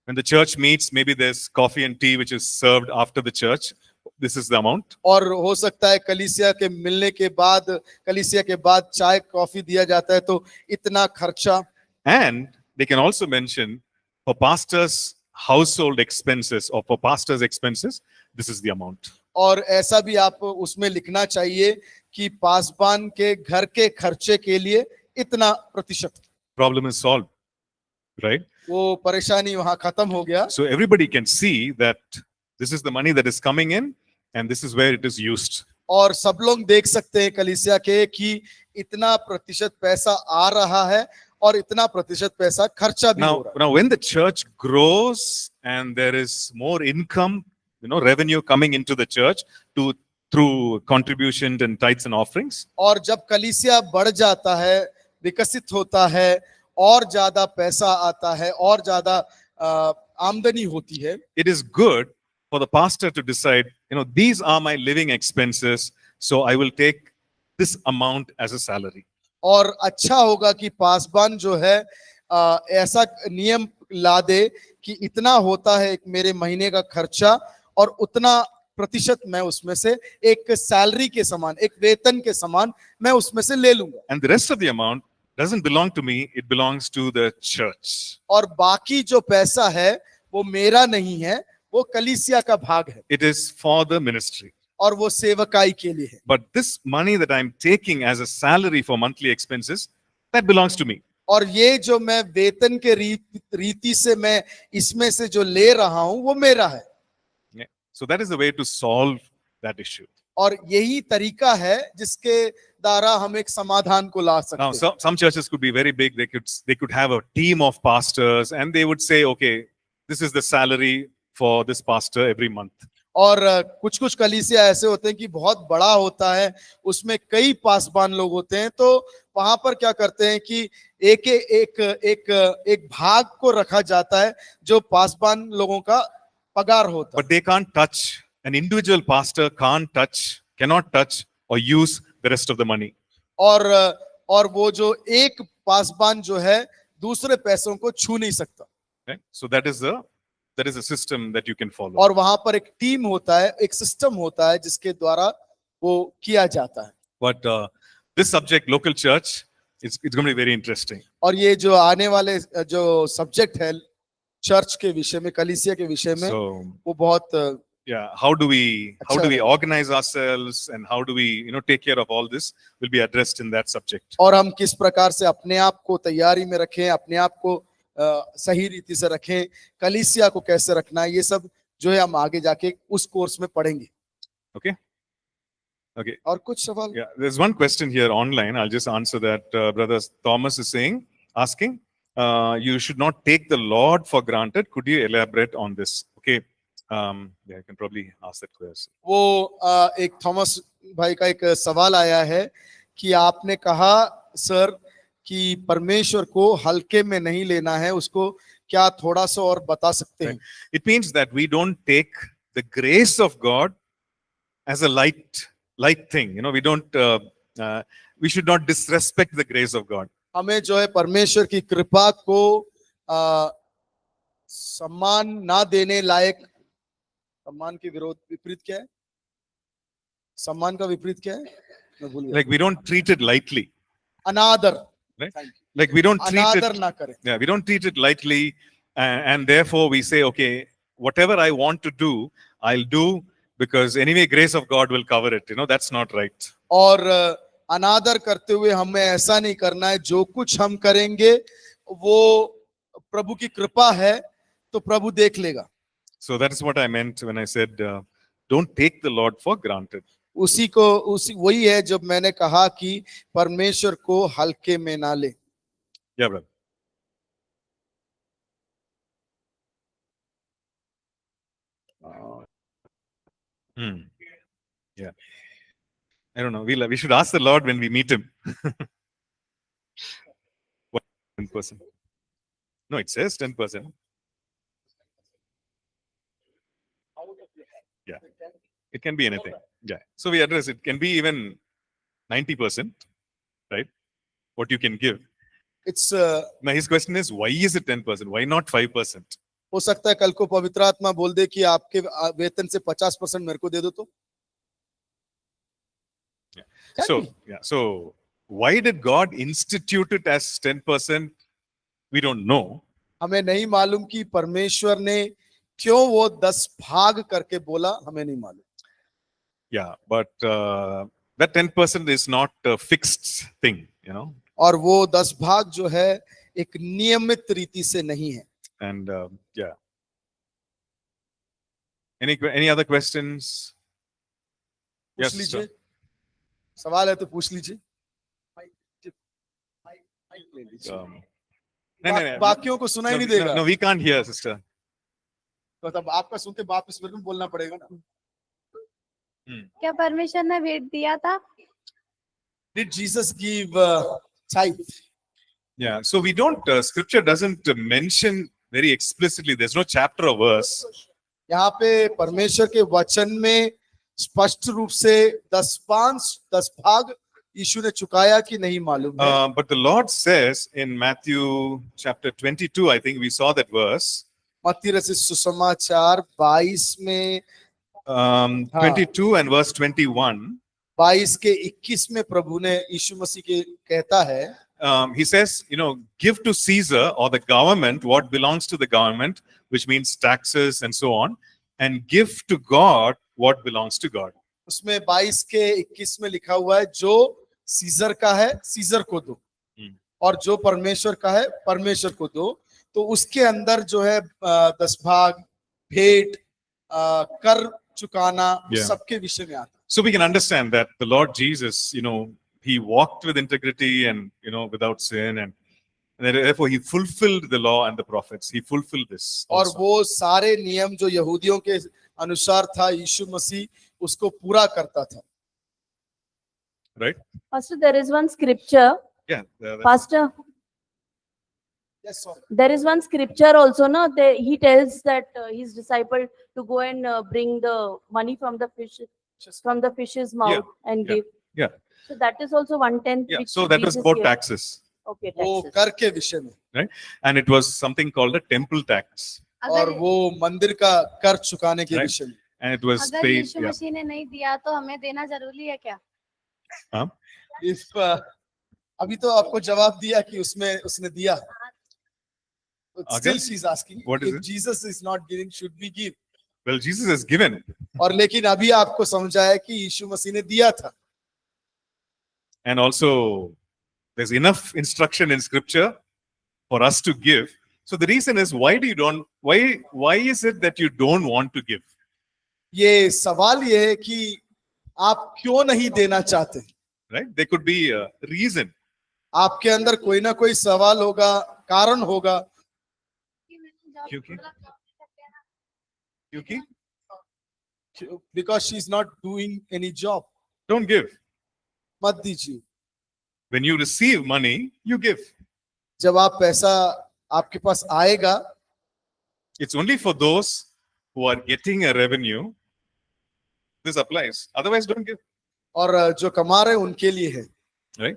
When the church meets, maybe there's coffee and tea which is served after the church. This is the amount. और हो सकता है कलीसिया के मिलने के बाद, कलीसिया के बाद चाय कॉफी दिया जाता है, तो इतना खर्चा. And they can also mention for pastors' household expenses or for pastors' expenses, this is the amount. और ऐसा भी आप उसमें लिखना चाहिए कि पासबान के घर के खर्चे के लिए इतना प्रतिशत. Problem is solved, right? वो परेशानी वहां खत्म हो गया. So everybody can see that this is the money that is coming in and this is where it is used. और सब लोग देख सकते हैं कलीसिया के कि इतना प्रतिशत पैसा आ रहा है और इतना प्रतिशत पैसा खर्चा भी हो Now, रहा है. now when the church grows and there is more income, revenue coming into the church through contributions and tithes and offerings, और जब कलीसिया बढ़ जाता है, विकसित होता है, और ज्यादा पैसा आता है, और ज्यादा आमदनी होती है, it is good for the pastor to decide, these are my living expenses, so I will take this amount as a salary. और अच्छा होगा कि पासबान जो है ऐसा नियम ला दे कि इतना होता है एक मेरे महीने का खर्चा और उतना प्रतिशत मैं उसमें से एक सैलरी के समान, एक वेतन के समान मैं उसमें से ले लूंगा. And the rest of the amount doesn't belong to me, it belongs to the church. और बाकी जो पैसा है वो मेरा नहीं है, वो कलीसिया का भाग है It is for the ministry. और वो सेवकाई के लिए है. But this money that I'm taking as a salary for monthly expenses, that belongs to me. और ये जो मैं वेतन के रीति से मैं इसमें से जो ले रहा हूं वो मेरा है. Yeah. So that is the way to solve that issue. और यही तरीका है जिसके द्वारा हम एक समाधान को ला सकते Now, हैं. some churches could be very big. They could have a team of pastors, and they would say, okay, this is the salary for this pastor every month. और कुछ कुछ कलीसिया ऐसे होते हैं कि बहुत बड़ा होता है, उसमें कई पासबान लोग होते हैं, तो वहां पर क्या करते हैं कि एक एक एक एक भाग को रखा जाता है जो पासबान लोगों का पगार होता है. But they can't touch, an individual pastor cannot touch or use the rest of the money. और वो जो एक पासबान जो है दूसरे पैसों को छू नहीं सकता. Right? So that is a system that you can follow. और वहां पर एक टीम होता है, एक सिस्टम होता है जिसके द्वारा वो किया जाता है. But this subject, local church, it's going to be very interesting. और ये जो आने वाले जो सब्जेक्ट है चर्च के विषय में, कलीसिया के विषय में, So वो बहुत yeah, how do we organize ourselves and how do we take care of all this will be addressed in that subject. और हम किस प्रकार से अपने आप को तैयारी में रखें, अपने आप को सही रीति से रखें, कलीसिया को कैसे रखना है, ये सब जो है हम आगे जाके उस कोर्स में पढ़ेंगे. Okay. और कुछ सवाल? Yeah, there's one question here online. I'll just answer that. Brother Thomas is asking, you should not take the Lord for granted. Could you elaborate on this? Okay. Yeah, I can probably ask that question. वो एक Thomas भाई का एक सवाल आया है कि आपने कहा सर कि परमेश्वर को हल्के में नहीं लेना है, उसको क्या थोड़ा सा और बता सकते हैं? It means that we don't take the grace of God as a light thing. We should not disrespect the grace of God. हमें जो है परमेश्वर की कृपा को सम्मान ना देने लायक, सम्मान के विपरीत क्या है? सम्मान का विपरीत क्या है? मैं भूल गया. Like we don't treat it lightly. Another. Right? Thank you. Like we don't treat another it. ना करें. Yeah, we don't treat it lightly, and therefore we say, okay, whatever I want to do, I'll do because anyway, grace of God will cover it. That's not right. और अनादर करते हुए हमें ऐसा नहीं करना है, जो कुछ हम करेंगे वो प्रभु की कृपा है तो प्रभु देख लेगा. So that is what I meant when I said, don't take the Lord for granted. वही है जब मैंने कहा कि परमेश्वर को हल्के में ना ले. Yeah, brother. Yeah. I don't know. We should ask the Lord when we meet him. What 10%? No, it says 10%. Yeah. It can be anything. Yeah. So we address it. Can be even 90%, right? What you can give. It's Now his question is, why is it 10%? Why not 5%? हो सकता है कल को पवित्र आत्मा बोल दे कि आपके वेतन से 50% मेरे को दे दो तो. So why did God institute it as 10%? We don't know. हमें नहीं मालूम कि परमेश्वर ने क्यों वो 10 भाग करके बोला, हमें नहीं मालूम. Yeah, but that 10% is not a fixed thing, और वो 10 भाग जो है एक नियमित रीति से नहीं है. And yeah. Any other questions? पूछ Yes, लीजिए. sir. सवाल है तो पूछ लीजिए। ले लीजिए। No, बाकियों को सुनाई नहीं देगा। no, we can't hear, sister. तो तब आपका सुन के वापस फिर भी बोलना पड़ेगा ना। क्या परमेश्वर ने भेंट दिया था? Did Jesus give tithe? Yeah, so we don't, scripture doesn't mention very explicitly, there's no chapter or verse. यहाँ पे परमेश्वर के वचन में स्पष्ट रूप से 10 भाग यीशु ने चुकाया कि नहीं मालूम है। But the Lord says in Matthew chapter 22, I think we saw that verse, मत्ती रचित सुसमाचार 22 में 22 and verse 21. 22 के 21 में प्रभु ने यीशु मसीह के कहता है, He says, give to Caesar or the government what belongs to the government, which means taxes and so on, and give to God what belongs to God. उसमें 22 के 21 में लिखा हुआ है, जो सीजर का है सीजर को दो और जो परमेश्वर का है परमेश्वर को दो। तो उसके अंदर जो है 10 भाग, भेंट, कर चुकाना, Yeah. सबके विषय में आता है। So we can understand that the Lord Jesus, he walked with integrity and, without sin, and therefore he fulfilled the law and the prophets. He fulfilled this. और also. वो सारे नियम जो यहूदियों के अनुसार था, यीशु मसीह उसको पूरा करता था। Right? Pastor, there is one scripture. Yeah. Pastor, Yes, sir. there is one scripture also, no? He tells that his disciple to go and bring the money from the fish's mouth and Yeah. give. Yeah. So that is also 1/10. Yeah. which So that was Jesus about gave. taxes. Okay, वो taxes. कर के विषय में, And it was something called a temple tax. और वो मंदिर का कर चुकाने के Right. विषय में। And it was अगर paid. यीशु Yeah. मसीह ने नहीं दिया तो हमें देना जरूरी है क्या? इफ अभी तो आपको जवाब दिया कि उसने दिया। Still Again? she's asking, What is if it? Jesus is not giving, should we give? Well, Jesus has given. और लेकिन अभी आपको समझाया कि यीशु मसीह ने दिया था। And also, there's enough instruction in scripture for us to give. So the reason is, why is it that you don't want to give? ये सवाल ये है कि आप क्यों नहीं देना चाहते? Right? There could be a reason. आपके अंदर कोई ना कोई सवाल होगा, कारण होगा। क्योंकि Because she's not doing any job. don't give. मत दीजिए। When you receive money, you give. जब आप पैसा आपके पास आएगा, It's only for those who are getting a revenue. This applies. Otherwise, don't give. और जो कमा रहे उनके लिए है। Right?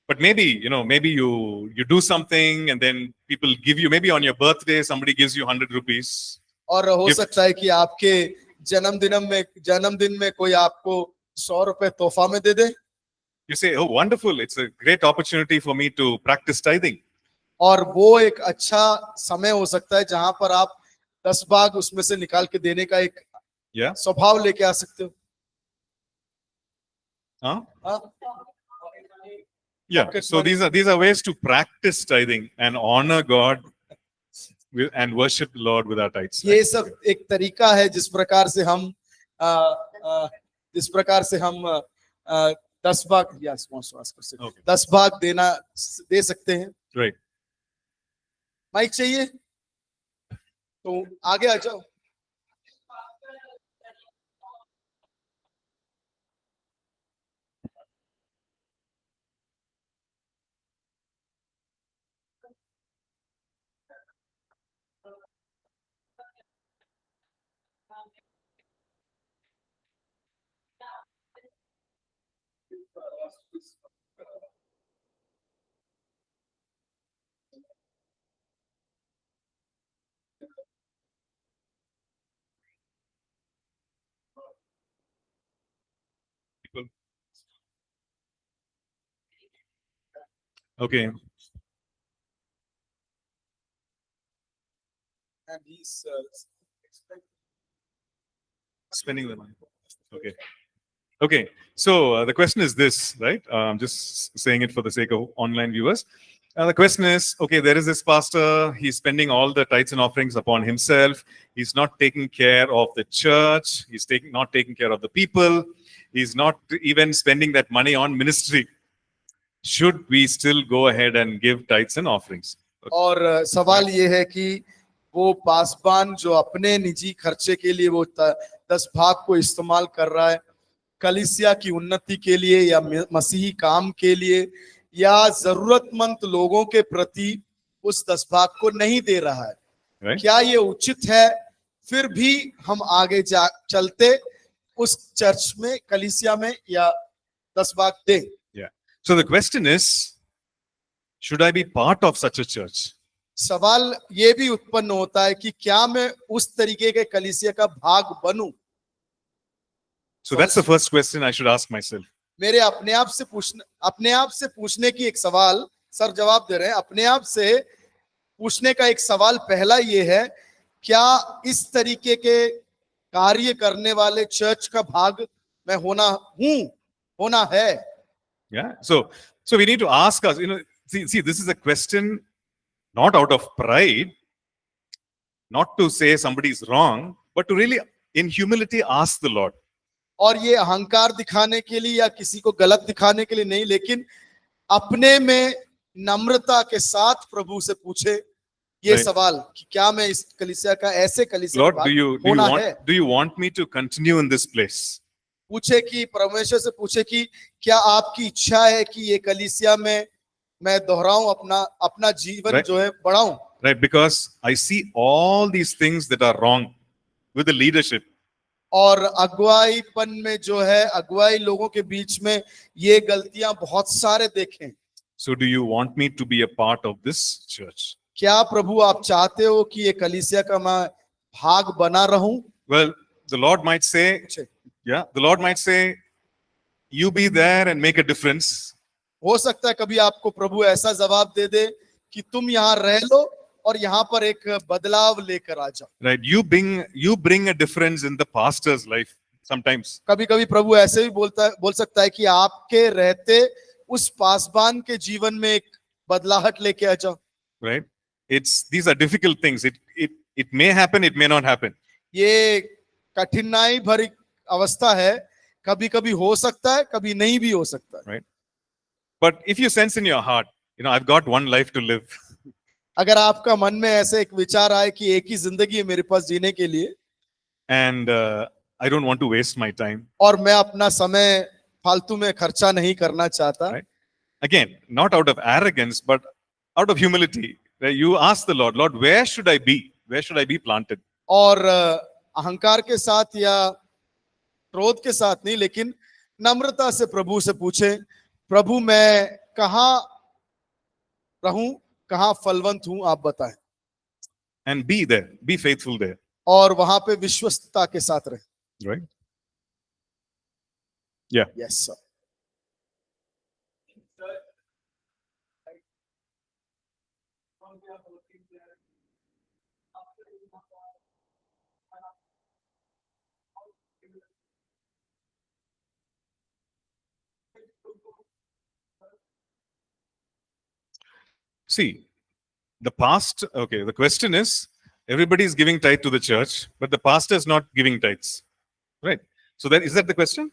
But maybe, maybe you do something and then people give you, maybe on your birthday, somebody gives you 100 rupees. और हो Gift. सकता है कि आपके जन्मदिन में कोई आपको 100 रुपए तोहफा में दे दे। You say, oh, wonderful. It's a great opportunity for me to practice tithing. और वो एक अच्छा समय हो सकता है जहां पर आप 10 भाग उसमें से निकाल के देने का एक Yeah. स्वभाव लेके आ सकते हो। Huh? हाँ? Yeah. Pocket So money. these are ways to practice tithing and honor God and worship the Lord with our tithes. ये सब एक तरीका है जिस प्रकार से हम 10 भाग Okay. 10 भाग दे सकते हैं। Right. माइक चाहिए तो आगे आ जाओ। People. Okay. And he's Spending the money. Okay. Okay. So the question is this, right? I'm just saying it for the sake of online viewers. The question is, okay, there is this pastor, he's spending all the tithes and offerings upon himself. He's not taking care of the church. He's not taking care of the people. is not even spending that money on ministry, should we still go ahead and give tithes and offerings? और सवाल ये है कि वो पासबान जो अपने निजी खर्चे के लिए वो 10 भाग को इस्तेमाल कर रहा है, कलीसिया की उन्नति के लिए या मसीही काम के लिए, या जरूरतमंद लोगों के प्रति उस 10 भाग को नहीं दे रहा है, Right? क्या ये उचित है? फिर भी हम आगे चलते उस चर्च में, कलीसिया में, या 10 भाग दें? So the question is, should I be part of such a church? सवाल ये भी उत्पन्न होता है कि क्या मैं उस तरीके के कलीसिया का भाग बनूं? So that's the first question I should ask myself. मेरे अपने आप से पूछने की एक सवाल, सर जवाब दे रहे हैं, अपने आप से पूछने का एक सवाल पहला ये है, क्या इस तरीके के कार्य करने वाले चर्च का भाग मैं होना है? Yeah. So we need to ask us, see, this is a question not out of pride, not to say somebody is wrong, but to really in humility ask the Lord. और ये अहंकार दिखाने के लिए या किसी को गलत दिखाने के लिए नहीं, लेकिन अपने में नम्रता के साथ प्रभु से पूछे ये Right. सवाल कि क्या मैं इस कलीसिया का, ऐसे कलीसिया Lord, का do you होना है? want me to continue in this place? पूछे कि परमेश्वर से पूछे कि क्या आपकी इच्छा है कि ये कलीसिया में मैं दोहराऊं, अपना जीवन Right. जो है बढ़ाऊं? Right? Because I see all these things that are wrong with the leadership. और अगुवाईपन में जो है, अगुवाई लोगों के बीच में ये गलतियां बहुत सारे देखें। So do you want me to be a part of this church? क्या प्रभु आप चाहते हो कि ये कलीसिया का मैं भाग बना रहूं? Well, the Lord might say, you be there and make a difference. हो सकता है कभी आपको प्रभु ऐसा जवाब दे दे कि तुम यहाँ रह लो और यहाँ पर एक बदलाव लेकर आ जाओ। Right? You bring a difference in the pastor's life sometimes. कभी कभी प्रभु ऐसे भी बोल सकता है कि आपके रहते उस पासबान के जीवन में एक बदलाहट लेके आ जाओ। Right? These are difficult things. It may happen, it may not happen. ये कठिनाई भरी अवस्था है, कभी कभी हो सकता है, कभी नहीं भी हो सकता है। Right? But if you sense in your heart, I've got one life to live. अगर आपका मन में ऐसे एक विचार आए कि एक ही जिंदगी है मेरे पास जीने के लिए, And I don't want to waste my time. और मैं अपना समय फालतू में खर्चा नहीं करना चाहता। Right. Again, not out of arrogance, but out of humility. Right? You ask the Lord, where should I be? Where should I be planted? और अहंकार के साथ या क्रोध के साथ नहीं, लेकिन नम्रता से प्रभु से पूछे, प्रभु मैं कहाँ रहूं, कहाँ फलवंत हूं, आप बताएं। And be there, be faithful there. और वहां पे विश्वस्तता के साथ रहे। Right? Yeah. Yes sir. See, the question is, everybody is giving tithe to the church, but the pastor is not giving tithes. Right? So is that the question?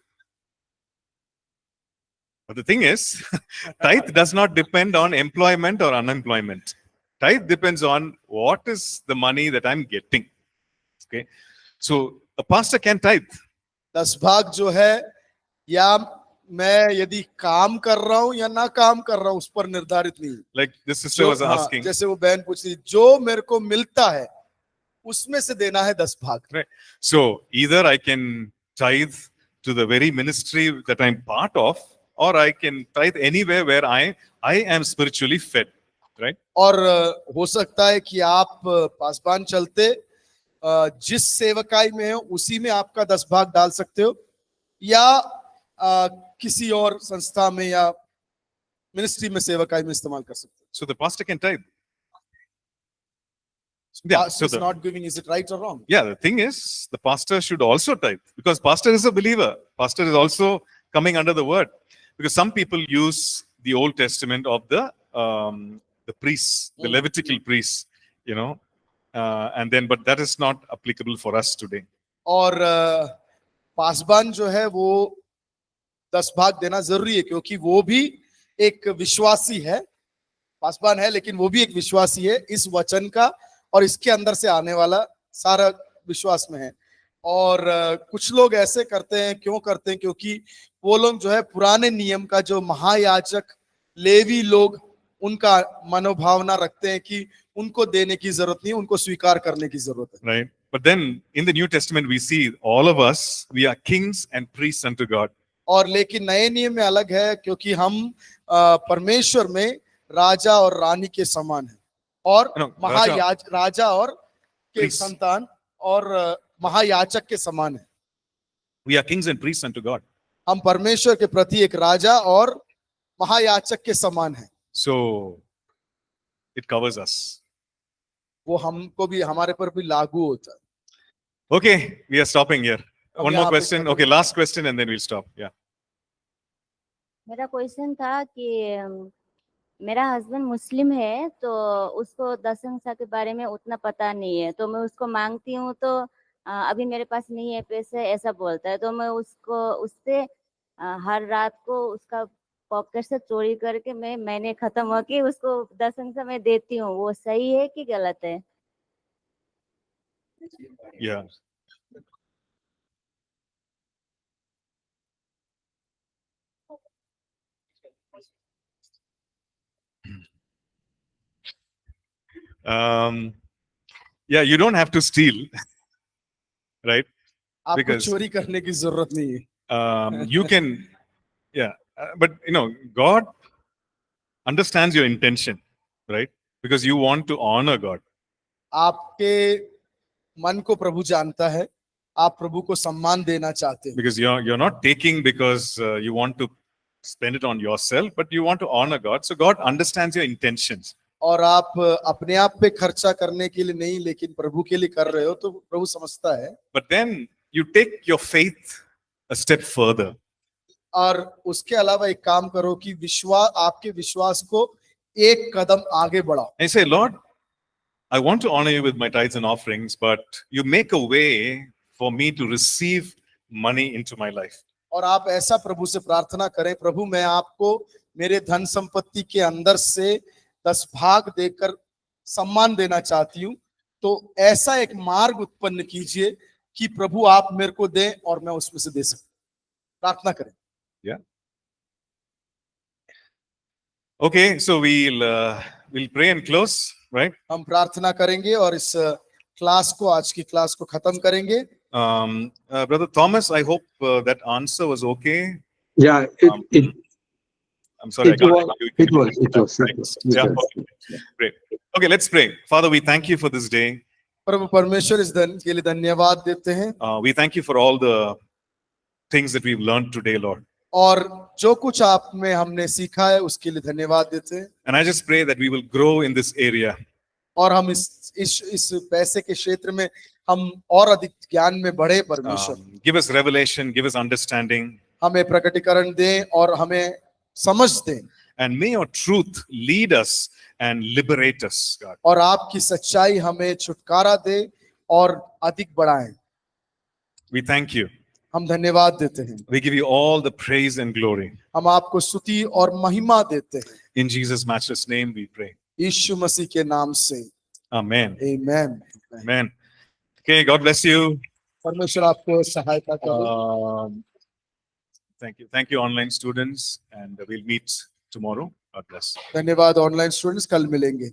But the thing is, tithe does not depend on employment or unemployment. Tithe depends on what is the money that I'm getting. Okay? So a pastor can tithe. 10 भाग जो है, या मैं यदि काम कर रहा हूं या ना काम कर रहा हूं उस पर निर्धारित नहीं। Like this sister was asking. जैसे वो बहन पूछ रही, जो मेरे को मिलता है उसमें से देना है 10 भाग। Right. So either I can tithe to the very ministry that I'm part of, or I can tithe anywhere where I am spiritually fed. Right? और हो सकता है कि आप पासबान चलते जिस सेवकाई में हो उसी में आपका 10 भाग डाल सकते हो, या किसी और संस्था में या मिनिस्ट्री में सेवकाई में इस्तेमाल कर सकते हो। So the pastor can tithe. Yeah. Pastor is not giving, is it right or wrong? Yeah, the thing is, the pastor should also tithe, because pastor is a believer. Pastor is also coming under the word, because some people use the Old Testament of the priests, the Levitical priests, and then, but that is not applicable for us today. और पासबान जो है वो 10 भाग देना जरूरी है, क्योंकि वो भी एक विश्वासी है, पासवान है, लेकिन वो भी एक विश्वासी है इस वचन का, और इसके अंदर से आने वाला सारा विश्वास में है। और कुछ लोग ऐसे करते हैं, क्यों करते हैं? क्योंकि वो लोग जो है पुराने नियम का जो महायाजक लेवी लोग, उनका मनोभावना रखते हैं कि उनको देने की जरूरत नहीं, उनको स्वीकार करने की जरूरत है। Right? But then in the New Testament, we see all of us, we are kings and priests unto God. और लेकिन नए नियम में अलग है, क्योंकि हम परमेश्वर में राजा और रानी के समान हैं, और No, राजा और के Priest. संतान और महायाजक के समान है। We are kings and priests unto God. हम परमेश्वर के प्रति एक राजा और महायाजक के समान है। So it covers us. वो हमको भी, हमारे पर भी लागू होता है। Okay, we are stopping here. अब One यहाँ more पे question. खत्म। Okay, last question and then we'll stop. Yeah. मेरा क्वेश्चन था कि मेरा हस्बैंड मुस्लिम है, तो उसको दशंसा के बारे में उतना पता नहीं है, तो मैं उसको मांगती हूँ तो अभी मेरे पास नहीं है पैसे, ऐसा बोलता है। तो मैं उससे हर रात को उसका पॉकेट से चोरी करके महीने खत्म हो के उसको दशंसा में देती हूँ। वो सही है कि गलत है? Yeah. Yeah, you don't have to steal, right? आपको Because- चोरी करने की जरूरत नहीं है। You can, yeah, but you know, God understands your intention, right? Because you want to honor God. आपके मन को प्रभु जानता है, आप प्रभु को सम्मान देना चाहते हैं, Because you're not taking because you want to spend it on yourself, but you want to honor God. So God understands your intentions. और आप अपने आप पे खर्चा करने के लिए नहीं, लेकिन प्रभु के लिए कर रहे हो, तो प्रभु समझता है। But then you take your faith a step further. और उसके अलावा एक काम करो कि विश्वास, आपके विश्वास को एक कदम आगे बढ़ाओ। And you say, Lord, I want to honor you with my tithes and offerings, but you make a way for me to receive money into my life. और आप ऐसा प्रभु से प्रार्थना करें, प्रभु मैं आपको मेरे धन संपत्ति के अंदर से 10 भाग देकर सम्मान देना चाहती हूँ, तो ऐसा एक मार्ग उत्पन्न कीजिए कि प्रभु आप मेरे को दें और मैं उसमें से दे सकूं। प्रार्थना करें। Yeah. Okay, so we'll pray and close, right? हम प्रार्थना करेंगे और इस क्लास को, आज की क्लास को खत्म करेंगे। Brother Thomas, I hope that answer was okay. Yeah, I'm sorry, I it can't was. able to- It was. Yeah, okay. Great. Okay, let's pray. Father, we thank you for this day. प्रभु परमेश्वर, इस दिन के लिए धन्यवाद देते हैं, We thank you for all the things that we've learned today, Lord. और जो कुछ आप में हमने सीखा है उसके लिए धन्यवाद देते हैं। And I just pray that we will grow in this area. और हम इस पैसे के क्षेत्र में हम और अधिक ज्ञान में बढ़े। परमेश्वर Give us revelation, give us understanding, हमें प्रकटीकरण दें और हमें समझ दें, and may your truth lead us and liberate us, God. और आपकी सच्चाई हमें छुटकारा दे और अधिक बढ़ाएं। We thank you. हम धन्यवाद देते हैं, We give you all the praise and glory. हम आपको स्तुति और महिमा देते हैं। In Jesus' matchless name we pray. यीशु मसीह के नाम से Amen. आमीन। Amen. Okay, God bless you. परमेश्वर आपको सहायता करे। Thank you. Thank you, online students, and we'll meet tomorrow. God bless. धन्यवाद ऑनलाइन स्टूडेंट्स, कल मिलेंगे।